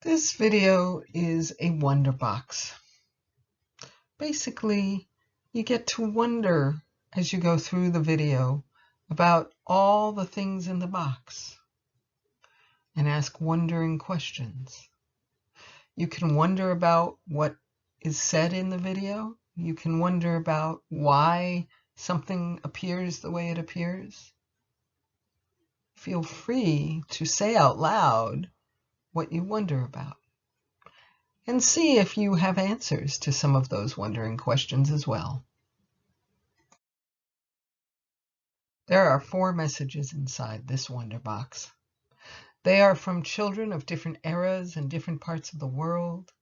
This video is a wonder box. Basically, you get to wonder as you go through the video about all the things in the box and ask wondering questions. You can wonder about what is said in the video. You can wonder about why something appears the way it appears. Feel free to say out loud what you wonder about, and see if you have answers to some of those wondering questions as well. There are 4 messages inside this wonder box. They are from children of different eras and different parts of the world.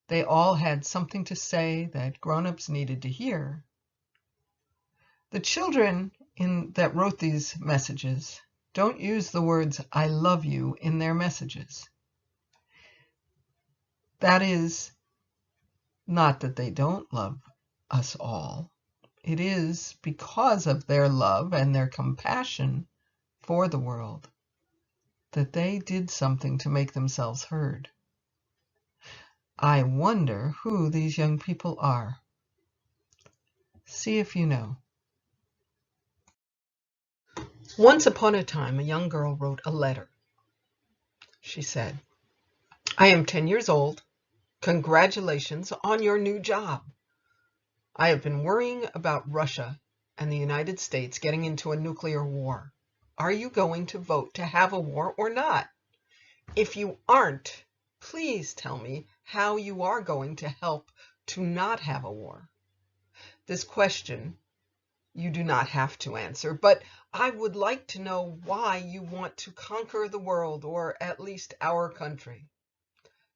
They all had something to say that grown-ups needed to hear. The children that wrote these messages don't use the words "I love you" in their messages. That is not that they don't love us all. It is because of their love and their compassion for the world that they did something to make themselves heard. I wonder who these young people are. See if you know. Once upon a time, a young girl wrote a letter. She said, "I am 10 years old. Congratulations on your new job. I have been worrying about Russia and the United States getting into a nuclear war. Are you going to vote to have a war or not? If you aren't, please tell me how you are going to help to not have a war." This question you do not have to answer, but I would like to know why you want to conquer the world, or at least our country.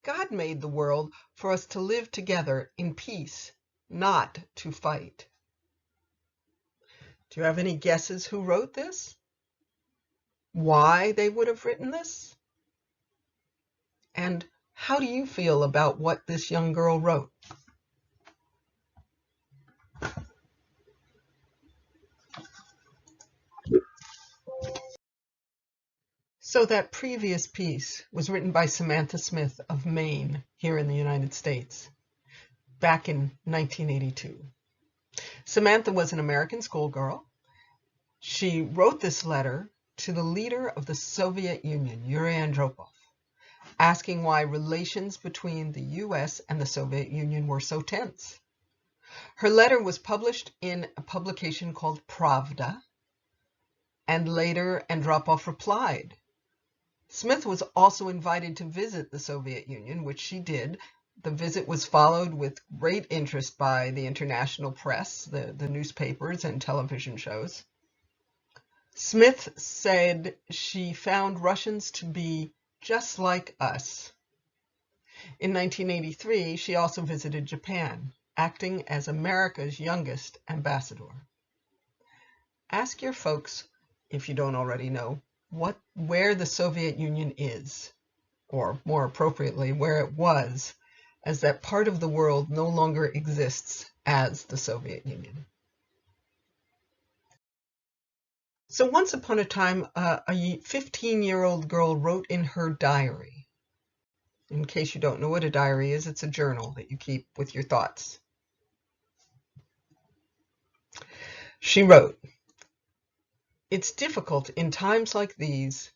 God made the world for us to live together in peace, not to fight. Do you have any guesses who wrote this? Why they would have written this? And how do you feel about what this young girl wrote? So that previous piece was written by Samantha Smith of Maine, here in the United States, back in 1982. Samantha was an American schoolgirl. She wrote this letter to the leader of the Soviet Union, Yuri, asking why relations between the U.S. and the Soviet Union were so tense. Her letter was published in a publication called Pravda, and later Andropov replied. Smith was also invited to visit the Soviet Union, which she did. The visit was followed with great interest by the international press, the newspapers and television shows. Smith said she found Russians to be just like us. In 1983, she also visited Japan, acting as America's youngest ambassador. Ask your folks, if you don't already know, where the Soviet Union is, or more appropriately, where it was, as that part of the world no longer exists as the Soviet Union. So once upon a time, a 15-year-old girl wrote in her diary. In case you don't know what a diary is, it's a journal that you keep with your thoughts. She wrote, "It's difficult in times like these.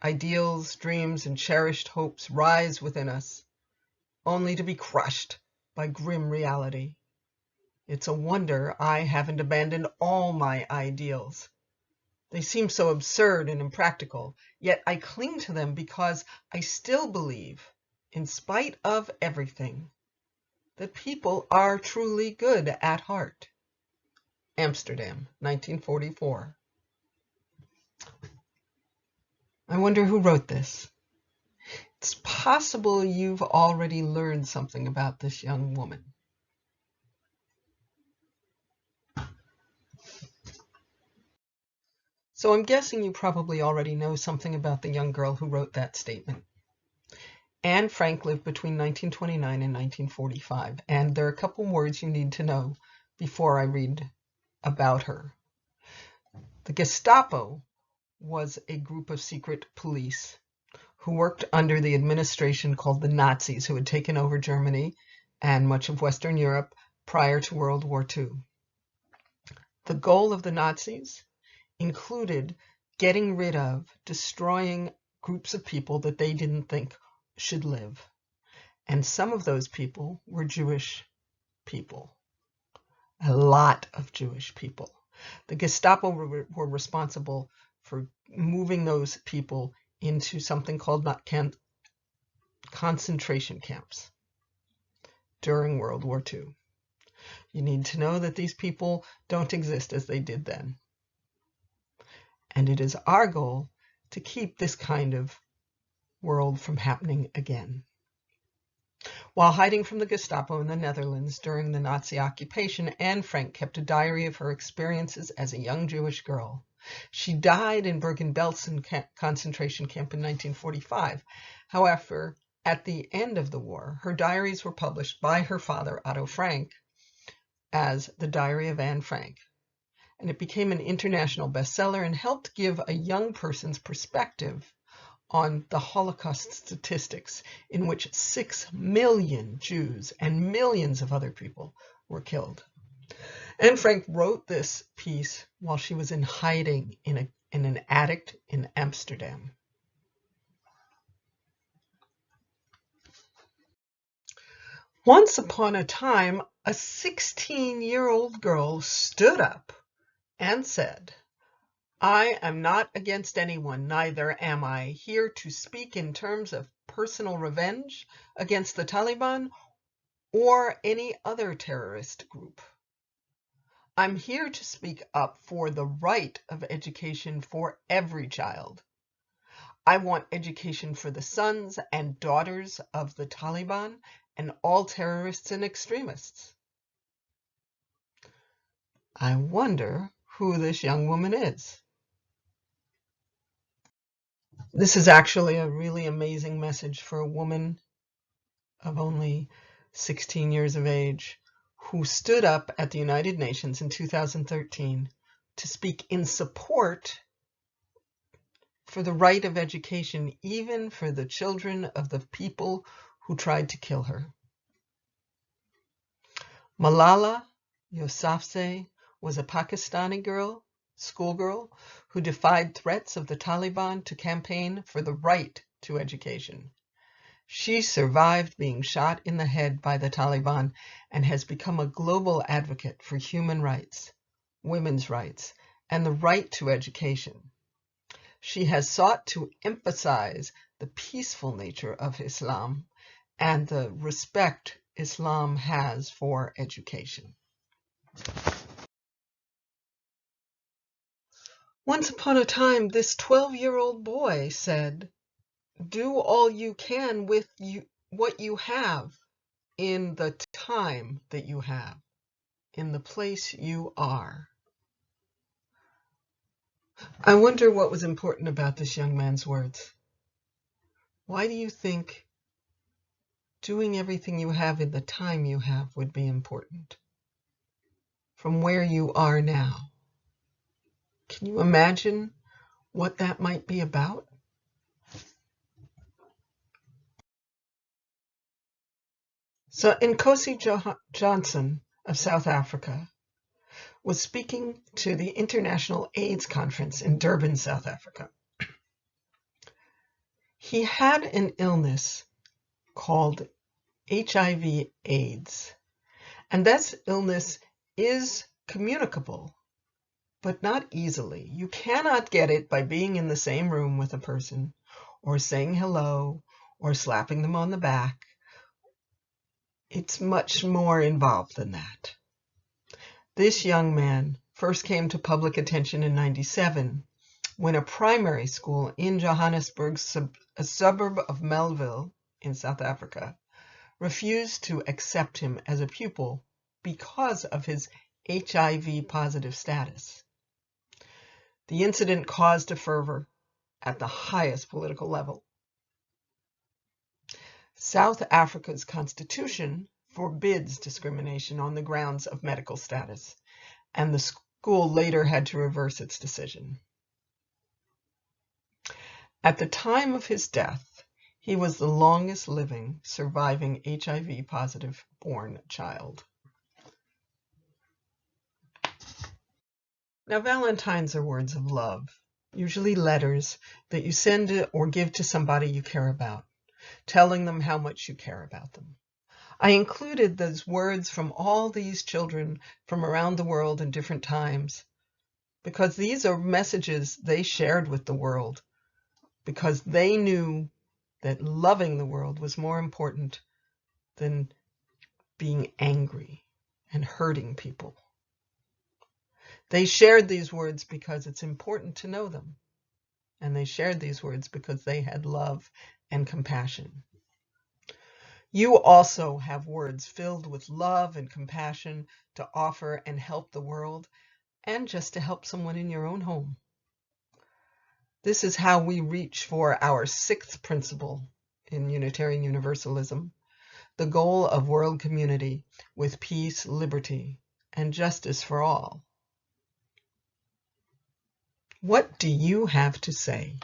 Ideals, dreams, and cherished hopes rise within us, only to be crushed by grim reality. It's a wonder I haven't abandoned all my ideals. They seem so absurd and impractical, yet I cling to them because I still believe, in spite of everything, that people are truly good at heart." Amsterdam, 1944. I wonder who wrote this. It's possible you've already learned something about this young woman. So I'm guessing you probably already know something about the young girl who wrote that statement. Anne Frank lived between 1929 and 1945, and there are a couple words you need to know before I read about her. The Gestapo was a group of secret police who worked under the administration called the Nazis, who had taken over Germany and much of Western Europe prior to World War II. The goal of the Nazis included getting rid of, destroying groups of people that they didn't think should live. And some of those people were Jewish people. A lot of Jewish people. The Gestapo were responsible for moving those people into something called concentration camps during World War II. You need to know that these people don't exist as they did then. And it is our goal to keep this kind of world from happening again. While hiding from the Gestapo in the Netherlands during the Nazi occupation, Anne Frank kept a diary of her experiences as a young Jewish girl. She died in Bergen-Belsen concentration camp in 1945. However, at the end of the war, her diaries were published by her father, Otto Frank, as The Diary of Anne Frank. And it became an international bestseller and helped give a young person's perspective on the Holocaust statistics, in which 6 million Jews and millions of other people were killed. Anne Frank wrote this piece while she was in hiding in an attic in Amsterdam. Once upon a time, a 16-year-old girl stood up and said, "I am not against anyone, neither am I here to speak in terms of personal revenge against the Taliban or any other terrorist group. I'm here to speak up for the right of education for every child. I want education for the sons and daughters of the Taliban and all terrorists and extremists." I wonder who this young woman is. This is actually a really amazing message for a woman of only 16 years of age who stood up at the United Nations in 2013 to speak in support for the right of education, even for the children of the people who tried to kill her. Malala Yousafzai was a Pakistani schoolgirl, who defied threats of the Taliban to campaign for the right to education. She survived being shot in the head by the Taliban and has become a global advocate for human rights, women's rights, and the right to education. She has sought to emphasize the peaceful nature of Islam and the respect Islam has for education. Once upon a time, this 12-year-old boy said, "Do all you can with what you have in the time that you have, in the place you are." I wonder what was important about this young man's words. Why do you think doing everything you have in the time you have would be important? From where you are now. Can you imagine what that might be about? So Nkosi Johnson of South Africa was speaking to the International AIDS Conference in Durban, South Africa. He had an illness called HIV/AIDS, and that illness is communicable, but not easily. You cannot get it by being in the same room with a person, or saying hello, or slapping them on the back. It's much more involved than that. This young man first came to public attention in '97 when a primary school in Johannesburg, a suburb of Melville in South Africa, refused to accept him as a pupil because of his HIV positive status. The incident caused a fervor at the highest political level. South Africa's constitution forbids discrimination on the grounds of medical status, and the school later had to reverse its decision. At the time of his death, He was the longest living surviving HIV-positive born child. Now, Valentines are words of love, usually letters that you send or give to somebody you care about, telling them how much you care about them. I included those words from all these children from around the world in different times, because these are messages they shared with the world, because they knew that loving the world was more important than being angry and hurting people. They shared these words because it's important to know them. And they shared these words because they had love and compassion. You also have words filled with love and compassion to offer and help the world, and just to help someone in your own home. This is how we reach for our sixth principle in Unitarian Universalism, the goal of world community with peace, liberty, and justice for all. What do you have to say?